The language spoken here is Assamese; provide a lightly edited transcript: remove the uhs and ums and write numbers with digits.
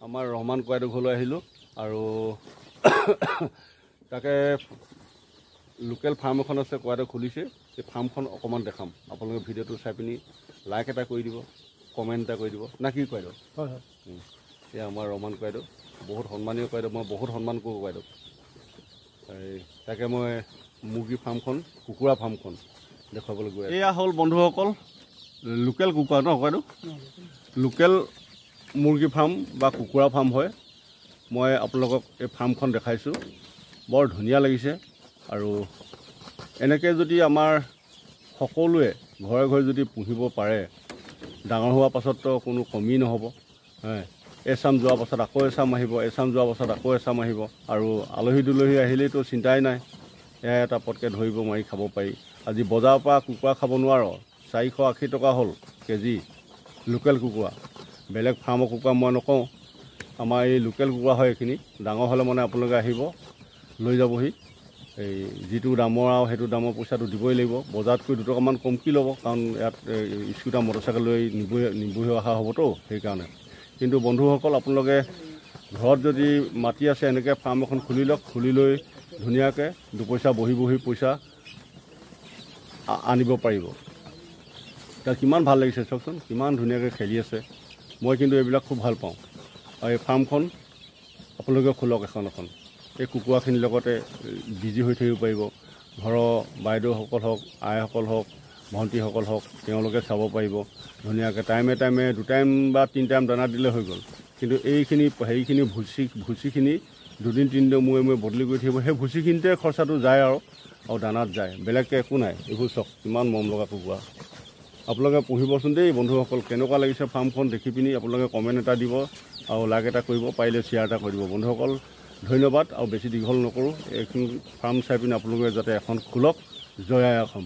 আমাৰ ৰহমান কোৱাইদেউ ঘৰলৈ আহিলোঁ আৰু তাকে লোকেল ফাৰ্ম এখন আছে কোৱাইদেউ খুলিছে সেই ফাৰ্মখন অকণমান দেখাম আপোনালোকে ভিডিঅ'টো চাই পিনি লাইক এটা কৰি দিব কমেণ্ট এটা কৰি দিব না কি কোৱাইদেউ হয় হয় এয়া আমাৰ ৰহমান কোৱাইদেউ বহুত সন্মানীয় কোৱাইদেউ মই বহুত সন্মান কৰোঁ কোৱাইদেউ তাকে মই মুৰ্গী ফাৰ্মখন কুকুৰা ফাৰ্মখন দেখুৱাবলৈ গৈ এয়া হ'ল বন্ধুসকল লোকেল কুকুৰা ন কোৱাইদেউ লোকেল মুৰ্গী ফাৰ্ম বা কুকুৰা ফাৰ্ম হয় মই আপোনালোকক এই ফাৰ্মখন দেখাইছোঁ বৰ ধুনীয়া লাগিছে আৰু এনেকৈ যদি আমাৰ সকলোৱে ঘৰে ঘৰে যদি পুহিব পাৰে ডাঙৰ হোৱাৰ পাছততো কোনো কমি নহ'ব এচাম যোৱাৰ পাছত আকৌ এচাম আহিব এচাম যোৱাৰ পাছত আকৌ এচাম আহিব আৰু আলহী দুলহী আহিলেইতো চিন্তাই নাই এয়া এটা পটকৈ ধৰিব মাৰি খাব পাৰি আজি বজাৰৰ পৰা কুকুৰা খাব নোৱাৰ 480 টকা হ'ল কেজি লোকেল কুকুৰা বেলেগ ফাৰ্মৰ কুকুৰা মই নকওঁ আমাৰ এই লোকেল কুকুৰা হয় এইখিনি ডাঙৰ হ'লে মানে আপোনালোকে আহিব লৈ যাবহি এই যিটো দামৰ আৰু সেইটো দামৰ পইচাটো দিবই লাগিব বজাৰতকৈ 2 টকামান কমকৈ ল'ব কাৰণ ইয়াত স্কুটাৰ মটৰচাইকেল লৈ নিবহি অহা হ'বতো সেইকাৰণে কিন্তু বন্ধুসকল আপোনালোকে ঘৰত যদি মাটি আছে এনেকৈ ফাৰ্ম এখন খুলি লওক খুলি লৈ ধুনীয়াকৈ 2 পইচা বহি পইচা আনিব পাৰিব তাত কিমান ভাল লাগিছে চাওকচোন কিমান ধুনীয়াকৈ খেলি আছে মই কিন্তু এইবিলাক খুব ভাল পাওঁ আৰু এই ফাৰ্মখন আপোনালোকে খোলক এখন এই কুকুৰাখিনিৰ লগতে বিজি হৈ থাকিব পাৰিব ঘৰৰ বাইদেউসকল হওক আইসকল হওক ভণ্টিসকল হওক তেওঁলোকে চাব পাৰিব ধুনীয়াকৈ টাইমে 2 টাইম বা 3 টাইম দানা দিলে হৈ গ'ল কিন্তু এইখিনি হেৰিখিনি ভুচিখিনি 2 দিন 3 দিনৰ মূৰে বদলি কৰি থাকিব সেই ভুচিখিনিতে খৰচাটো যায় আৰু দানাত যায় বেলেগকৈ একো নাই এইবোৰ চাওক কিমান মৰম লগা কুকুৰা আপোনালোকে পুহিবচোন দেই বন্ধুসকল কেনেকুৱা লাগিছে ফাৰ্মখন দেখি পিনি আপোনালোকে কমেণ্ট এটা দিব আৰু লাইক এটা কৰিব পাৰিলে শ্বেয়াৰ এটা কৰি দিব বন্ধুসকল ধন্যবাদ আৰু বেছি দীঘল নকৰোঁ এইখন ফাৰ্ম চাই পিনি আপোনালোকে যাতে এখন খোলক জয় আই অসম।